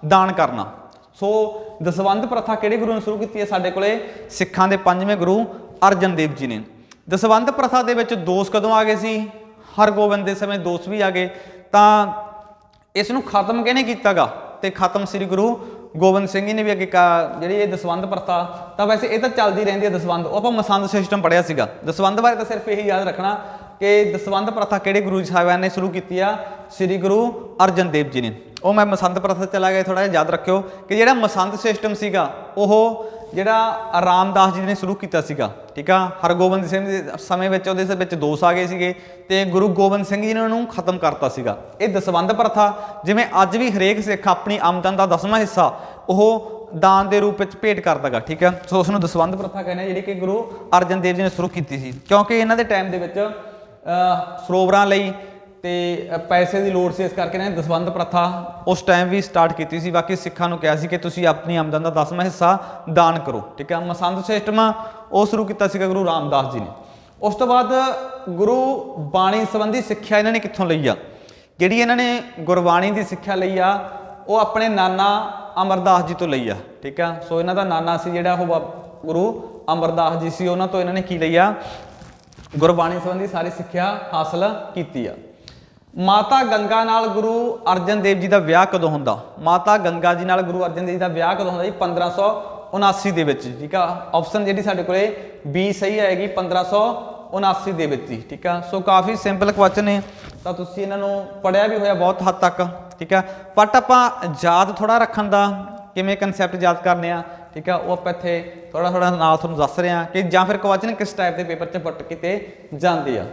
ਦਾਨ ਕਰਨਾ। ਸੋ ਦਸਵੰਧ ਪ੍ਰਥਾ ਕਿਹੜੇ ਗੁਰੂ ਨੇ ਸ਼ੁਰੂ ਕੀਤੀ ਹੈ ਸਾਡੇ ਕੋਲੇ ਸਿੱਖਾਂ ਦੇ 5ਵੇਂ ਗੁਰੂ ਅਰਜਨ ਦੇਵ ਜੀ ਨੇ। ਦਸਵੰਧ ਪ੍ਰਥਾ ਦੇ ਵਿੱਚ ਦੋਸ਼ ਕਦੋਂ ਆ ਗਏ ਸੀ ਹਰਗੋਬਿੰਦ ਦੇ ਸਮੇਂ ਦੋਸ਼ ਵੀ ਆ ਗਏ ਤਾਂ ਇਸ ਨੂੰ ਖਤਮ ਕਿਹਨੇ ਕੀਤਾਗਾ ਤੇ ਖਤਮ ਸ੍ਰੀ ਗੁਰੂ ਗੋਬਿੰਦ ਸਿੰਘ ਜੀ ਨੇ ਵੀ ਅੱਗੇ ਜਿਹੜੀ ਇਹ ਦਸਵੰਧ ਪ੍ਰਥਾ ਤਾਂ ਵੈਸੇ ਇਹ ਤਾਂ ਚੱਲਦੀ ਰਹਿੰਦੀ ਹੈ ਦਸਵੰਧ ਉਹ ਆਪਾਂ ਮਸੰਦ ਸਿਸਟਮ ਪੜ੍ਹਿਆ ਸੀਗਾ। ਦਸਵੰਧ ਬਾਰੇ ਤਾਂ ਸਿਰਫ ਇਹੀ ਯਾਦ ਰੱਖਣਾ ਕਿ ਦਸਵੰਧ ਪ੍ਰਥਾ ਕਿਹੜੇ ਗੁਰੂ ਸਾਹਿਬਾਨ ਨੇ ਸ਼ੁਰੂ ਕੀਤੀ ਆ ਸ੍ਰੀ ਗੁਰੂ ਅਰਜਨ ਦੇਵ ਜੀ ਨੇ। ਉਹ ਮੈਂ ਮਸੰਦ ਪ੍ਰਥਾ ਚਲਾ ਗਿਆ ਥੋੜਾ ਜਿਹਾ ਯਾਦ ਰੱਖਿਓ ਕਿ ਜਿਹੜਾ ਮਸੰਦ ਸਿਸਟਮ ਸੀਗਾ ਉਹ ਜਿਹੜਾ ਰਾਮਦਾਸ ਜੀ ਨੇ ਸ਼ੁਰੂ ਕੀਤਾ ਸੀਗਾ। ਠੀਕ ਆ, ਹਰਗੋਬਿੰਦ ਸਿੰਘ ਦੇ ਸਮੇਂ ਵਿੱਚ ਉਹਦੇ ਵਿੱਚ ਦੋਸ਼ ਆ ਗਏ ਸੀਗੇ ਤੇ ਗੁਰੂ ਗੋਬਿੰਦ ਸਿੰਘ ਜੀ ਨੇ ਉਹਨੂੰ ਖਤਮ ਕਰਤਾ ਸੀਗਾ। ਇਹ ਦਸਵੰਧ ਪ੍ਰਥਾ ਜਿਵੇਂ ਅੱਜ ਵੀ ਹਰੇਕ ਸਿੱਖ ਆਪਣੀ ਆਮਦਨ ਦਾ 10ਵਾਂ ਹਿੱਸਾ ਉਹ ਦਾਨ ਦੇ ਰੂਪ ਵਿੱਚ ਭੇਟ ਕਰਦਾਗਾ। ਠੀਕ ਹੈ, ਸੋ ਉਸ ਨੂੰ ਦਸਵੰਧ ਪ੍ਰਥਾ ਕਹਿੰਦੇ ਜਿਹੜੀ ਕਿ ਗੁਰੂ ਅਰਜਨ ਦੇਵ ਜੀ ਨੇ ਸ਼ੁਰੂ ਕੀਤੀ ਸੀ ਕਿਉਂਕਿ ਇਹਨਾਂ ਦੇ ਟਾਈਮ ਦੇ ਵਿੱਚ ਸਰੋਵਰਾਂ ਲਈ ਤੇ ਪੈਸੇ ਦੀ ਲੋੜ ਸੀ ਇਸ ਕਰਕੇ ਇਹਨਾਂ ਨੇ ਦਸਵੰਧ ਪ੍ਰਥਾ ਉਸ ਟਾਈਮ ਵੀ ਸਟਾਰਟ ਕੀਤੀ ਸੀ। ਬਾਕੀ ਸਿੱਖਾਂ ਨੂੰ ਕਿਹਾ ਸੀ ਕਿ ਤੁਸੀਂ ਆਪਣੀ ਆਮਦਨ ਦਾ 10ਵਾਂ ਹਿੱਸਾ ਦਾਨ ਕਰੋ। ਠੀਕ ਹੈ, ਮਸੰਦ ਸਿਸਟਮ ਉਹ ਸ਼ੁਰੂ ਕੀਤਾ ਸੀਗਾ ਗੁਰੂ ਰਾਮਦਾਸ ਜੀ ਨੇ। ਉਸ ਤੋਂ ਬਾਅਦ ਗੁਰੂ ਬਾਣੀ ਸੰਬੰਧੀ ਸਿੱਖਿਆ ਇਹਨਾਂ ਨੇ ਕਿੱਥੋਂ ਲਈ ਆ। ਜਿਹੜੀ ਇਹਨਾਂ ਨੇ ਗੁਰਬਾਣੀ ਦੀ ਸਿੱਖਿਆ ਲਈ ਆ ਉਹ ਆਪਣੇ ਨਾਨਾ ਅਮਰਦਾਸ ਜੀ ਤੋਂ ਲਈ ਆ। ਠੀਕ ਆ, ਸੋ ਇਹਨਾਂ ਦਾ ਨਾਨਾ ਸੀ ਜਿਹੜਾ ਉਹ ਗੁਰੂ ਅਮਰਦਾਸ ਜੀ ਸੀ ਉਹਨਾਂ ਤੋਂ ਇਹਨਾਂ ਨੇ ਕੀ ਲਈ ਆ ਗੁਰਬਾਣੀ ਸੰਬੰਧੀ ਸਾਰੀ ਸਿੱਖਿਆ ਹਾਸਲ ਕੀਤੀ ਆ। ਮਾਤਾ ਗੰਗਾ ਨਾਲ ਗੁਰੂ ਅਰਜਨ ਦੇਵ ਜੀ ਦਾ ਵਿਆਹ ਕਦੋਂ ਹੁੰਦਾ। ਮਾਤਾ ਗੰਗਾ ਜੀ ਨਾਲ ਗੁਰੂ ਅਰਜਨ ਦੇਵ ਜੀ ਦਾ ਵਿਆਹ ਕਦੋਂ ਹੁੰਦਾ ਜੀ 1500 1579 ਦੇ ਵਿੱਚ, ਠੀਕ ਆ। ਆਪਸ਼ਨ ਜਿਹੜੀ ਸਾਡੇ ਕੋਲੇ ਬੀ ਸਹੀ ਆਏਗੀ 1579 ਦੇ ਵਿੱਚ ਜੀ, ਠੀਕ ਆ। ਸੋ ਕਾਫੀ ਸਿੰਪਲ ਕੁਐਸਚਨ ਨੇ, ਤਾਂ ਤੁਸੀਂ ਇਹਨਾਂ ਨੂੰ ਪੜ੍ਹਿਆ ਵੀ ਹੋਇਆ ਬਹੁਤ ਹੱਦ ਤੱਕ, ਠੀਕ ਆ। ਬਟ ਆਪਾਂ ਯਾਦ ਥੋੜਾ ਰੱਖਣ ਦਾ ਕਿਵੇਂ ਕਨਸੈਪਟ ਯਾਦ ਕਰਨੇ ਆ, ਠੀਕ ਆ, ਉਹ ਆਪਾਂ ਇੱਥੇ ਥੋੜਾ ਨਾਲ ਤੁਹਾਨੂੰ ਦੱਸ ਰਹੇ ਹਾਂ ਕਿ ਜਾਂ ਫਿਰ ਕੁਐਸਚਨ ਕਿਸ ਟਾਈਪ ਦੇ ਪੇਪਰ 'ਚ ਪੁੱਟ ਕੀਤੇ ਜਾਂਦੇ ਆ।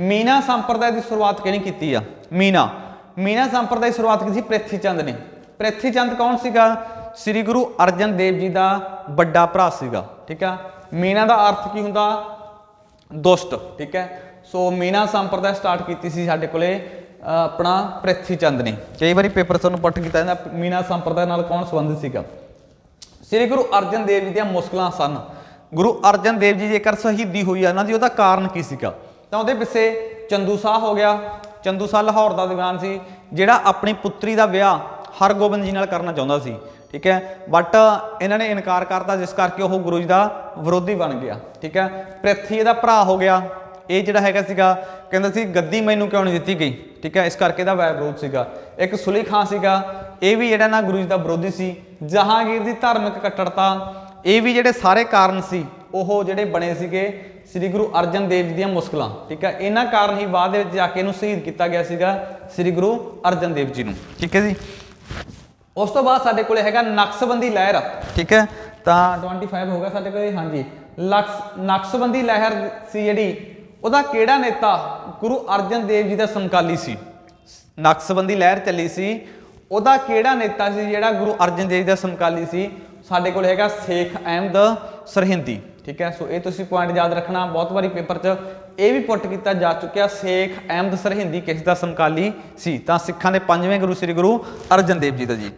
ਮੀਨਾ ਸੰਪਰਦਾਇ ਦੀ ਸ਼ੁਰੂਆਤ ਕਿਹਨੇ ਕੀਤੀ ਆ? ਮੀਨਾ ਸੰਪਰਦਾਇ ਦੀ ਸ਼ੁਰੂਆਤ ਕੀਤੀ ਸੀ ਪ੍ਰਿਥੀ ਚੰਦ ਨੇ। ਪ੍ਰਿਥੀ ਚੰਦ ਕੌਣ ਸੀਗਾ? ਸ੍ਰੀ ਗੁਰੂ ਅਰਜਨ ਦੇਵ ਜੀ ਦਾ ਵੱਡਾ ਭਰਾ ਸੀਗਾ, ਠੀਕ ਆ। ਮੀਨਾ ਦਾ ਅਰਥ ਕੀ ਹੁੰਦਾ? ਦੁਸ਼ਟ, ਠੀਕ ਹੈ। ਸੋ ਮੀਨਾ ਸੰਪਰਦਾਇ ਸਟਾਰਟ ਕੀਤੀ ਸੀ ਸਾਡੇ ਕੋਲੇ ਆਪਣਾ ਪ੍ਰਿਥੀ ਚੰਦ ਨੇ। ਕਈ ਵਾਰੀ ਪੇਪਰ ਤੁਹਾਨੂੰ ਪੁੱਟ ਕੀਤਾ ਜਾਂਦਾ ਮੀਨਾ ਸੰਪਰਦਾਇ ਨਾਲ ਕੌਣ ਸੰਬੰਧਿਤ ਸੀਗਾ? ਸ੍ਰੀ ਗੁਰੂ ਅਰਜਨ ਦੇਵ ਜੀ ਦੀਆਂ ਮੁਸ਼ਕਲਾਂ ਸਨ। ਗੁਰੂ ਅਰਜਨ ਦੇਵ ਜੀ ਜੇਕਰ ਸ਼ਹੀਦੀ ਹੋਈ ਆ ਉਹਨਾਂ ਦੀ, ਉਹਦਾ ਕਾਰਨ ਕੀ ਸੀਗਾ? ਤਾਂ ਉਹਦੇ ਪਿੱਛੇ ਚੰਦੂ ਸ਼ਾਹ ਹੋ ਗਿਆ। ਚੰਦੂ ਸ਼ਾਹ ਲਾਹੌਰ ਦਾ ਦੀਵਾਨ ਸੀ, ਜਿਹੜਾ ਆਪਣੀ ਪੁੱਤਰੀ ਦਾ ਵਿਆਹ ਹਰਗੋਬਿੰਦ ਜੀ ਨਾਲ ਕਰਨਾ ਚਾਹੁੰਦਾ ਸੀ, ਠੀਕ ਹੈ। ਬਟ ਇਹਨਾਂ ਨੇ ਇਨਕਾਰ ਕਰਤਾ, ਜਿਸ ਕਰਕੇ ਉਹ ਗੁਰੂ ਜੀ ਦਾ ਵਿਰੋਧੀ ਬਣ ਗਿਆ, ਠੀਕ ਹੈ। ਪ੍ਰਿਥੀ ਇਹਦਾ ਭਰਾ ਹੋ ਗਿਆ। ਇਹ ਜਿਹੜਾ ਹੈਗਾ ਸੀਗਾ ਕਹਿੰਦਾ ਸੀ ਗੱਦੀ ਮੈਨੂੰ ਕਿਉਂ ਨਹੀਂ ਦਿੱਤੀ ਗਈ, ਠੀਕ ਹੈ। ਇਸ ਕਰਕੇ ਇਹਦਾ ਵੈਰ ਵਿਰੋਧ ਸੀਗਾ। ਇੱਕ ਸੁਲੀ ਖਾਂ ਸੀਗਾ, ਇਹ ਵੀ ਜਿਹੜਾ ਨਾ ਗੁਰੂ ਜੀ ਦਾ ਵਿਰੋਧੀ ਸੀ। ਜਹਾਂਗੀਰ ਦੀ ਧਾਰਮਿਕ ਕੱਟੜਤਾ, ਇਹ ਵੀ ਜਿਹੜੇ ਸਾਰੇ ਕਾਰਨ ਸੀ ਉਹ ਜਿਹੜੇ ਬਣੇ ਸੀਗੇ ਸ੍ਰੀ ਗੁਰੂ ਅਰਜਨ ਦੇਵ ਜੀ ਦੀਆਂ ਮੁਸ਼ਕਲਾਂ, ਠੀਕ ਹੈ। ਇਹਨਾਂ ਕਾਰਨ ਹੀ ਬਾਅਦ ਦੇ ਵਿੱਚ ਜਾ ਕੇ ਇਹਨੂੰ ਸ਼ਹੀਦ ਕੀਤਾ ਗਿਆ ਸੀਗਾ ਸ੍ਰੀ ਗੁਰੂ ਅਰਜਨ ਦੇਵ ਜੀ ਨੂੰ, ਠੀਕ ਹੈ ਜੀ। ਉਸ ਤੋਂ ਬਾਅਦ ਸਾਡੇ ਕੋਲੇ ਹੈਗਾ ਨਕਸ਼ਬੰਦੀ ਲਹਿਰ, ਠੀਕ ਹੈ। ਤਾਂ 25 ਹੋ ਗਿਆ ਸਾਡੇ ਕੋਲੇ, ਹਾਂਜੀ। ਨਕਸ਼ਬੰਦੀ ਲਹਿਰ ਸੀ ਜਿਹੜੀ, ਉਹਦਾ ਕਿਹੜਾ ਨੇਤਾ ਗੁਰੂ ਅਰਜਨ ਦੇਵ ਜੀ ਦਾ ਸਮਕਾਲੀ ਸੀ? ਨਕਸ਼ਬੰਦੀ ਲਹਿਰ ਚੱਲੀ ਸੀ, ਉਹਦਾ ਕਿਹੜਾ ਨੇਤਾ ਸੀ ਜਿਹੜਾ ਗੁਰੂ ਅਰਜਨ ਦੇਵ ਜੀ ਦਾ ਸਮਕਾਲੀ ਸੀ? ਸਾਡੇ ਕੋਲ ਹੈਗਾ ਸ਼ੇਖ ਅਹਿਮਦ ਸਰਹਿੰਦੀ, ਠੀਕ ਹੈ। ਸੋ ਇਹ ਤੁਸੀਂ ਪੁਆਇੰਟ ਯਾਦ ਰੱਖਣਾ, ਬਹੁਤ ਵਾਰੀ ਪੇਪਰ 'ਚ ਇਹ ਵੀ ਪੁੱਟ ਕੀਤਾ ਜਾ ਚੁੱਕਿਆ। ਸ਼ੇਖ ਅਹਿਮਦ ਸਰਹਿੰਦੀ ਕਿਸ ਦਾ ਸਮਕਾਲੀ ਸੀ? ਤਾਂ ਸਿੱਖਾਂ ਦੇ 5ਵੇਂ ਗੁਰੂ ਸ੍ਰੀ ਗੁਰੂ ਅਰਜਨ ਦੇਵ ਜੀ ਦਾ ਜੀ।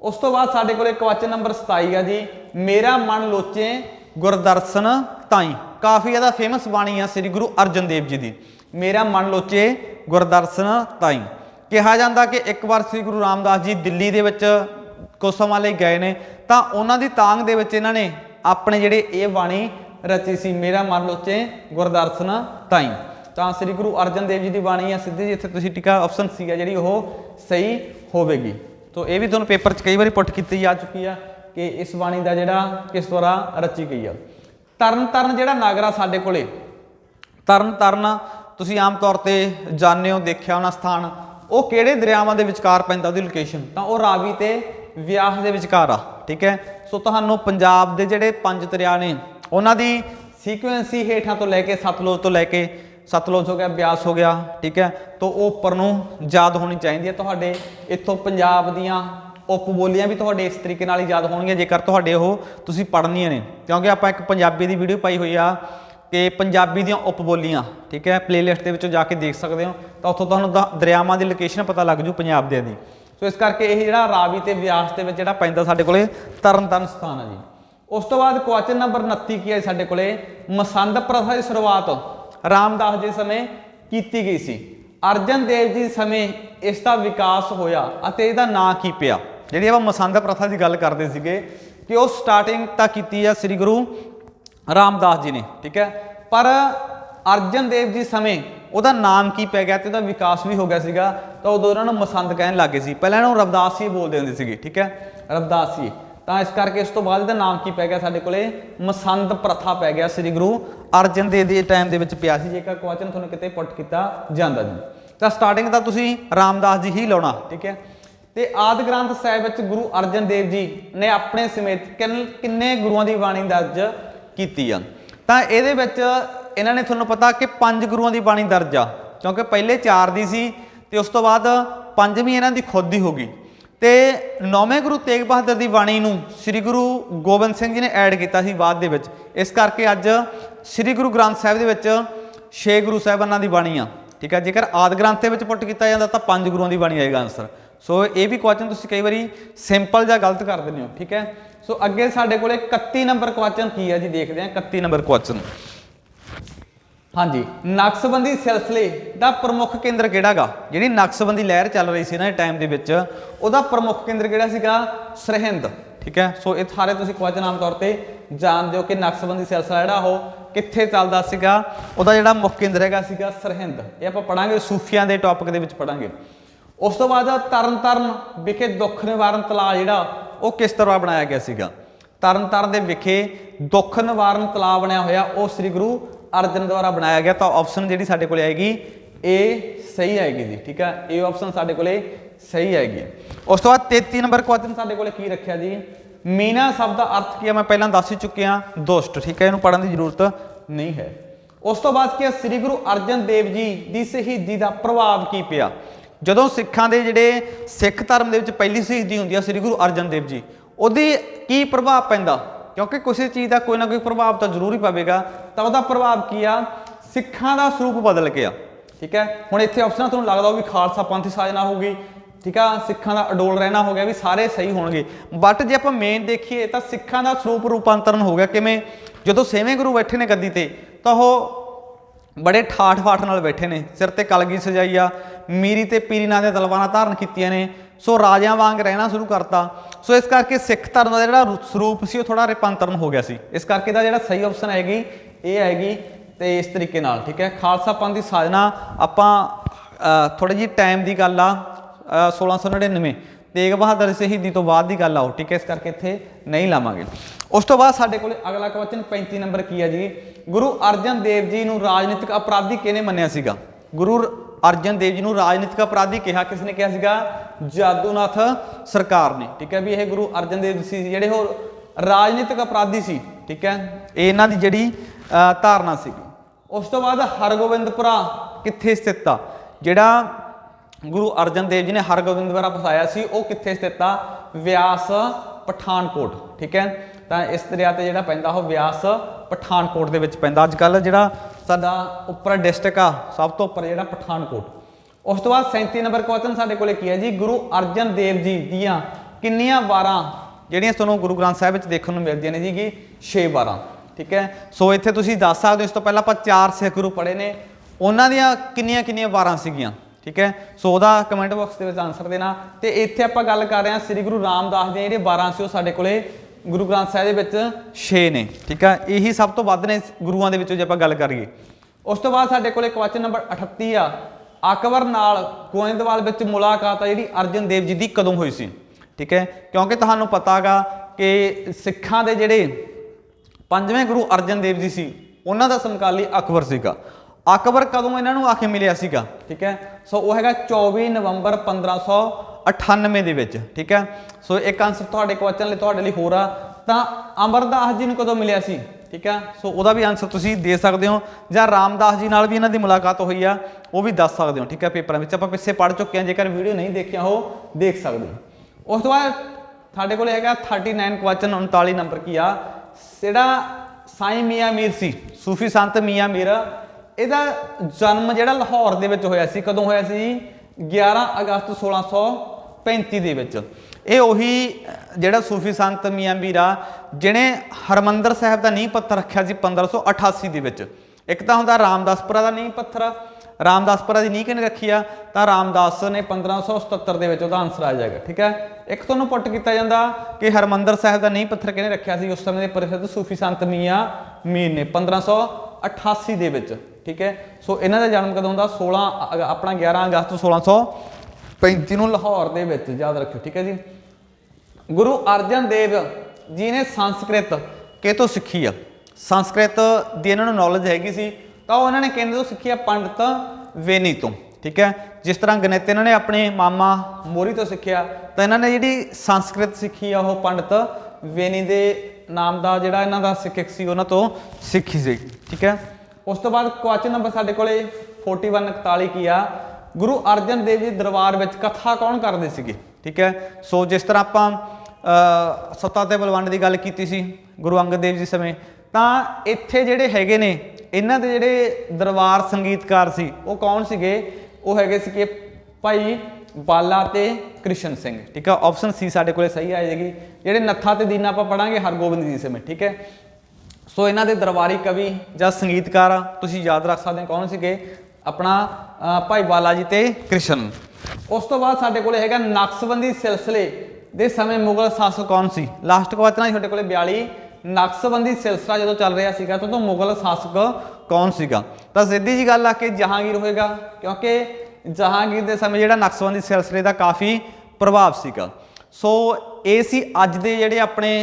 ਉਸ ਤੋਂ ਬਾਅਦ ਸਾਡੇ ਕੋਲ ਕੁਐਸਚਨ ਨੰਬਰ 27 ਆ ਜੀ, ਮੇਰਾ ਮਨ ਲੋਚੇ ਗੁਰਦਰਸ਼ਨ ਤਾਈ। ਕਾਫੀ ਜ਼ਿਆਦਾ ਫੇਮਸ ਬਾਣੀ ਆ ਸ੍ਰੀ ਗੁਰੂ ਅਰਜਨ ਦੇਵ ਜੀ ਦੀ, ਮੇਰਾ ਮਨ ਲੋਚੇ ਗੁਰਦਰਸ਼ਨ ਤਾਈ। ਕਿਹਾ ਜਾਂਦਾ ਕਿ ਇੱਕ ਵਾਰ ਸ੍ਰੀ ਗੁਰੂ ਰਾਮਦਾਸ ਜੀ ਦਿੱਲੀ ਦੇ ਵਿੱਚ ਕੁਝ ਸਮਾਂ ਲਈ ਗਏ ਨੇ, ਤਾਂ ਉਹਨਾਂ ਦੀ ਤਾਂਘ ਦੇ ਵਿੱਚ ਇਹਨਾਂ ਨੇ ਆਪਣੇ ਜਿਹੜੇ ਇਹ ਬਾਣੀ ਰਚੀ ਸੀ, ਮੇਰਾ ਮਨ ਲੋਚੇ ਗੁਰਦਰਸ਼ਨ ਤਾਈ। ਤਾਂ ਸ੍ਰੀ ਗੁਰੂ ਅਰਜਨ ਦੇਵ ਜੀ ਦੀ ਬਾਣੀ ਆ ਸਿੱਧੀ ਜੀ, ਇੱਥੇ ਤੁਸੀਂ ਟਿਕਾ ਆਪਸ਼ਨ ਸੀ ਆ ਜਿਹੜੀ ਉਹ ਸਹੀ ਹੋਵੇਗੀ। तो ये भी तुहानूं पेपर च कई बार पुट की जा चुकी है कि इस बाणी का जिहड़ा किस द्वारा रची गई है। तरन तारण जिहड़ा नागरा साडे कोले, तरन तारण तुसीं आम तौर पर जाने हो, देखिया होना स्थान, वो किहड़े दरियावां दे विचकार पैंदा उहदी लोकेशन, तो वह रावी ते व्यास दे विचकार आ। ठीक है, सो तुहानूं पंजाब दे जिहड़े 5 दरिया ने उन्हां दी सीक्वेंसी हेठां तो लैके सतलुज तो लैके, सतलुज हो गया, ब्यास हो गया, ठीक है, तो वो उपर नूं याद होनी चाहिए। तुहाडे इत्थों पंजाब दीयां उपबोलियां भी तुहाडे इस तरीके नाल याद होणगीआं जेकर तुहाडे ओह तुसीं पढ़नियां ने, क्योंकि आपां एक पंजाबी दी वीडियो पाई हुई आ कि पंजाबी दीयां उपबोलियां, ठीक है, प्लेलिस्ट दे विचों जाके देख सकदे हो, तो उत्थों तुहानूं दरियावां दी लोकेशन पता लग जू पंजाब दे दी। सो इस करके यह जिहड़ा रावी ते ब्यास दे विच जिहड़ा पैंदा साडे कोले तरन तारण स्थान है जी। उस तो बाद क्वेश्चन नंबर 29 की है साडे कोले, मसंद प्रथा की शुरुआत रामदास जी समय की गई सी, अर्जन देव जी समय इसका विकास होया अते इहदा नां की पिया। जिहड़ी आपां मसंद प्रथा की गल करदे सीगे कि वो स्टार्टिंग तां कीती है श्री गुरु रामदास जी ने, ठीक है, पर अर्जन देव जी समय ਉਹਦਾ नाम की पै गया तो ਉਹਦਾ विकास भी हो गया ਸੀਗਾ, तो उदों उन्होंने मसंद कहन लग गए सी। पहले इन्हों रविदास ही बोलते होंगे सीगे, ठीक है, रविदास ही, तो इस करके इस तो बाद इसका नाम की पै गया साडे कोले मसंद प्रथा पै गया श्री गुरु अर्जन देव जी टाइम दे विच पिया सी। जेकर क्वेश्चन तुहानूं किते पुट किया जांदा जी, तो स्टार्टिंग तां तुसीं रामदास जी ही लाउणा, ठीक है। तो आदि ग्रंथ साहिब विच गुरु अर्जन देव जी ने अपने समेत किन्ने गुरुआं दी बाणी दर्ज कीती आ, तां इहदे विच इन्हां ने तुहानूं पता कि 5 गुरुआं दी बाणी दर्ज आ, क्योंकि पहले 4 दी सी ते उस तो बाद 5वीं इन्हां दी खुद दी हो गई। तो 9वें गुरु तेग बहादुर की बाणी नूं श्री गुरु गोबिंद सिंह जी ने ऐड किया सी बाद दे विच। इस करके अज श्री गुरु ग्रंथ साहिब दे विच 6 गुरु साहिबानां दी बाणी आ, ठीक है। जेकर आदि ग्रंथ दे विच पुट किया जाता तो 5 गुरुआं दी बाणी आएगा आंसर। सो ये भी क्वेश्चन तुसीं कई बारी सिंपल जां गलत कर दिंदे हो, ठीक है। सो अगे साडे कोले 31 नंबर क्वेश्चन की है जी, देखते हैं 31 नंबर क्वेश्चन। हाँ जी, नक्शबंदी सिलसिले का प्रमुख केंद्र किहड़ा गा? जिहड़ी नक्शबंदी लहर चल रही सी ना टाइम दे विच, उहदा प्रमुख केंद्र किहड़ा सीगा? सरहिंद, ठीक है। सो ये सारे तुसीं क्वेश्चन आम तौर पर जानते हो कि नक्शबंदी सिलसिला जिहड़ा वो कित्थे चलदा सीगा, उहदा जिहड़ा मुख केंद्र हैगा सीगा सरहिंद। ये आपां पढ़ांगे सूफियां दे टॉपिक दे विच पढ़ांगे। उस तो बाद तरन तारण विखे दुख निवारण तलाव जिहड़ा वो किस तरह बनाया गया सीगा? ਤਰਨਤਾਰਨ ਦੇ ਵਿਖੇ ਦੁੱਖ ਨਿਵਾਰਨ ਤਲਾਅ ਬਣਿਆ ਹੋਇਆ ਉਹ ਸ੍ਰੀ ਗੁਰੂ ਅਰਜਨ ਦੁਆਰਾ ਬਣਾਇਆ ਗਿਆ। ਤਾਂ ਆਪਸ਼ਨ ਜਿਹੜੀ ਸਾਡੇ ਕੋਲ ਆਏਗੀ ਇਹ ਸਹੀ ਆਏਗੀ ਜੀ, ठीक है, ਇਹ ਆਪਸ਼ਨ ਸਾਡੇ ਕੋਲੇ ਸਹੀ ਆਏਗੀ। ਉਸ ਤੋਂ ਬਾਅਦ 33 ਨੰਬਰ ਕੁਐਸਚਨ ਸਾਡੇ ਕੋਲੇ ਕੀ ਰੱਖਿਆ ਜੀ, मीना शब्द का अर्थ की मैं पहला दस ही चुकिया दुष्ट, ठीक है, इन्हों पढ़ने की जरूरत नहीं है। उस तो बाद क्या श्री गुरु अर्जन देव जी की शहीदी का प्रभाव की पिया, जदों सिखां दे जिहड़े सिख धर्म दे विच पहली शहीदी हुंदी है श्री गुरु अर्जन देव जी, उहदी की प्रभाव पैंदा, क्योंकि किसी चीज़ का कोई ना कोई प्रभाव तो जरूर ही पवेगा। तो उहदा प्रभाव की आ, सिखां दा स्वरूप बदल गया, ठीक है। हुण इत्थे ऑप्शन तुहानूं लगदा भी खालसा पंथ साजना होगी, ठीक है, सिखां दा अडोल रहना हो गया, भी सारे सही होणगे। बट जे आपां मेन देखिए तो सिखां दा स्वरूप रूपांतरण हो गया किवें, जदों 6वें गुरु बैठे ने गद्दी ते तो वो बड़े ठाठ फाठ नाल बैठे ने, सिर ते कलगी सजाई आ, मीरी ते पीरी नां दे तलवारां धारण कीतियां ने, सो राजियां वांग रहना शुरू करता। सो इस करके सिख धर्म का जिहड़ा स्वरूप सी थोड़ा रूपांतरण हो गया सी। इस करके दा जिहड़ा सही ऑप्शन आएगी ये आएगी तो इस तरीके नाल, ठीक है। खालसा पंथ की साजना आपां थोड़ी जी टाइम की गल आ 1699 तेग बहादुर शहीदी तो बाद की गल आओ, ठीक है, इस करके इत्थे नहीं लावांगे। उस तो बाद साडे कोले अगला क्वेश्चन 35 नंबर की है जी, गुरु अर्जन देव जी नूं राजनीतिक अपराधी किहने मन्निया सीगा? गुरु अर्जन देव जी नूं राजनीतिक अपराधी कहा किसने कहा सीगा? जादूनाथ सरकार ने, ठीक है, भी यह गुरु अर्जन देव जी जिहड़े हो राजनीतिक अपराधी सी, ठीक है, इन्हां दी जिहड़ी धारणा सीगी। उस तो बाद हरगोबिंदपुरा कित्थे स्थित आ? जिहड़ा गुरु अर्जन देव जी ने हरगोबिंदपुरा बसाया सी वो कित्थे स्थित आ? व्यास पठानकोट, ठीक है। तो इस दरिया ते जिहड़ा पैंदा वो व्यास पठानकोट दे विच पैंदा। अजकल जिहड़ा साडा उपर डिस्ट्रिक्ट आ सब तो उपर जिहड़ा पठानकोट। उस तो बाद 37 नंबर क्वेश्चन साडे कोले की है जी, गुरु अर्जन देव जी दियां किन्नियां वारां जिहड़ियां तुहानूं गुरु ग्रंथ साहिब विच देखण नूं मिलदियां ने जी 6 वारां, ठीक है। सो इत्थे तुसीं दस सकदे हो, इस तो पहलां आपां 4 सिख गुरु पढ़े ने, उन्हां दियां किन्नियां किन्नियां वारां सीगीआं, ठीक है। सो उहदा कमेंट बॉक्स के आंसर देना। तो इत्थे आपां गल कर रहे हैं श्री गुरु रामदास दी जिहड़े 12 सी साडे कोले गुरु ग्रंथ साहिब दे विच 6 ने, ठीक है, यही सब तो वध ने गुरुआं दे विचों जे आपां गल करिए। उस तो बाद साडे कोले क्वेश्चन नंबर 38 आ, अकबर नाल गोइंदवाल विच मुलाकात जिहड़ी अर्जन देव जी दी कदों होई सी, ठीक है, क्योंकि तुहानूं पता गा कि सिखां दे जिहड़े 5वें गुरु अर्जन देव जी सी उन्हां दा समकाली अकबर सीगा। अकबर कदों इन्हां नूं आके मिलिया सीगा, ठीक है। सो वो हैगा 24 नवंबर 1598 दे विच, ठीक है। सो एक आंसर तुहाडे क्वेश्चन तुहाडे लई होर आ, तां अमरदास जी नूं कदों मिलिया सी, ठीक है। सो उहदा भी आंसर तुसीं दे सकदे हो, जां रामदास जी नाल भी इन्हां दी मुलाकात होई आ वो भी दस सकदे हो, ठीक है। पेपरां विच आपां पिछे पढ़ चुके हैं, जेकर वीडियो नहीं देखिया हो देख सकदे हो। उस तो बाद साडे कोल हैगा 39 क्वेश्चन 39 नंबर की आ, जिहड़ा साईं मियां मीर सी सूफी संत मियां मीर, ਇਹਦਾ जन्म ਜਿਹੜਾ ਲਾਹੌਰ ਦੇ ਵਿੱਚ ਹੋਇਆ ਸੀ, ਕਦੋਂ ਹੋਇਆ ਸੀ? 11 ਅਗਸਤ 1635 ਦੇ ਵਿੱਚ। ਇਹ ਉਹੀ ਜਿਹੜਾ ਸੂਫੀ ਸੰਤ ਮੀਆਂ ਮੀਰ ਆ ਜਿਹਨੇ ਹਰਮੰਦਰ ਸਾਹਿਬ ਦਾ ਨੀਂਹ ਪੱਥਰ ਰੱਖਿਆ ਸੀ 1588 ਦੇ ਵਿੱਚ। ਇੱਕ ਤਾਂ ਹੁੰਦਾ ਰਾਮਦਾਸਪੁਰਾ ਦਾ ਨੀਂਹ ਪੱਥਰ, ਰਾਮਦਾਸਪੁਰਾ ਦੀ ਨੀਂਹ ਕਿਹਨੇ ਰੱਖੀ ਆ? ਤਾਂ ਰਾਮਦਾਸ ਨੇ 1577 ਦੇ ਵਿੱਚ, ਉਹਦਾ ਆਨਸਰ ਆ ਜਾਏਗਾ, ਠੀਕ ਹੈ। ਇੱਕ ਤੁਹਾਨੂੰ ਪੁੱਟ ਕੀਤਾ ਜਾਂਦਾ ਕਿ ਹਰਮੰਦਰ ਸਾਹਿਬ ਦਾ ਨੀਂਹ ਪੱਥਰ ਕਿਹਨੇ ਰੱਖਿਆ ਸੀ? ਉਸ ਸਮੇਂ ਦੇ ਪ੍ਰਸਿੱਧ ਸੂਫੀ ਸੰਤ ਮੀਆਂ ਮੀਰ ਨੇ 1588 ਦੇ ਵਿੱਚ, ठीक है। सो इन्हां दा जन्म कदों हुंदा? 11 अगस्त 1635 नूं लाहौर दे विच, याद रखियो, ठीक है जी। गुरु अर्जन देव जी ने संस्कृत कितों सीखी आ? संस्कृत दी इन्हां नूं नॉलेज हैगी सी, तां उन्हां ने किहदे तों सीखी आ? पंडित वेनी तो, ठीक है। जिस तरह गणित इन्हां ने अपने मामा मोरी तो सीखिया, तां इन्हां ने जिहड़ी संस्कृत सीखी आ वो पंडित वेनी दे नाम का जिहड़ा इन्हां दा सिखक सी उन्हां तों सीखी सी, ठीक है। उस तो बाद क्वेश्चन नंबर साडे कोले 41 की आ, गुरु अर्जन देव जी दरबार विच कथा कौन करदे सीगे, ठीक है। सो जिस तरह आपां सत्ता ते बलवंड की गल कीती सी गुरु अंगद देव जी समय, तां इत्थे जिहड़े हैगे ने इन्हां दे जिहड़े दरबार संगीतकार सी वो कौन सीगे? वो हैगे सीगे भाई बाला ते कृष्ण सिंह, ठीक है। ऑप्शन सी साडे कोले सही आ जाएगी। जिहड़े नत्था ते दीना आपां पढ़ांगे हरगोबिंद जी समय, ठीक है। सो इन्हां दे दरबारी कवि जां संगीतकार तुसीं याद रख सकते कौन सीगे? अपना भाई बाला जी ते कृष्ण। उस तो बाद साडे कोले हैगा नक्शबंदी सिलसिले दे समय मुगल शासक कौन सी? लास्ट क्वेश्चन है साडे कोले 42, नक्शबंदी सिलसिला जो चल रहा सीगा तो मुगल शासक कौन सीगा? तां सीधी जी गल आ कि जहांगीर होएगा, क्योंकि जहांगीर के समय जिहड़ा नक्शबंदी सिलसिले का काफ़ी प्रभाव सीगा। सो ये सी अज दे जिहड़े अपने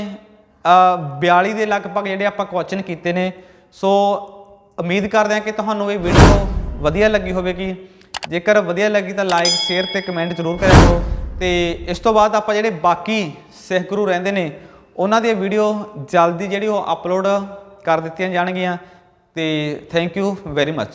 42 ਦੇ ਲਗਭਗ ਜਿਹੜੇ ਆਪਾਂ ਕੁਐਸਚਨ ਕੀਤੇ ਨੇ। ਸੋ ਉਮੀਦ ਕਰਦੇ ਹਾਂ ਕਿ ਤੁਹਾਨੂੰ ਇਹ ਵੀਡੀਓ ਵਧੀਆ ਲੱਗੀ ਹੋਵੇਗੀ। ਜੇਕਰ ਵਧੀਆ ਲੱਗੀ ਤਾਂ ਲਾਈਕ ਸ਼ੇਅਰ ਤੇ ਕਮੈਂਟ ਜ਼ਰੂਰ ਕਰਿਆ ਕਰੋ। ਤੇ ਇਸ ਤੋਂ ਬਾਅਦ ਆਪਾਂ ਜਿਹੜੇ ਬਾਕੀ ਸਿੱਖ ਗੁਰੂ ਰਹਿੰਦੇ ਨੇ ਉਹਨਾਂ ਦੀਆਂ ਵੀਡੀਓ ਜਲਦੀ ਜਿਹੜੀ ਉਹ ਅਪਲੋਡ ਕਰ ਦਿੱਤੀਆਂ ਜਾਣਗੀਆਂ। ਤੇ ਥੈਂਕ ਯੂ ਵੈਰੀ ਮੱਚ।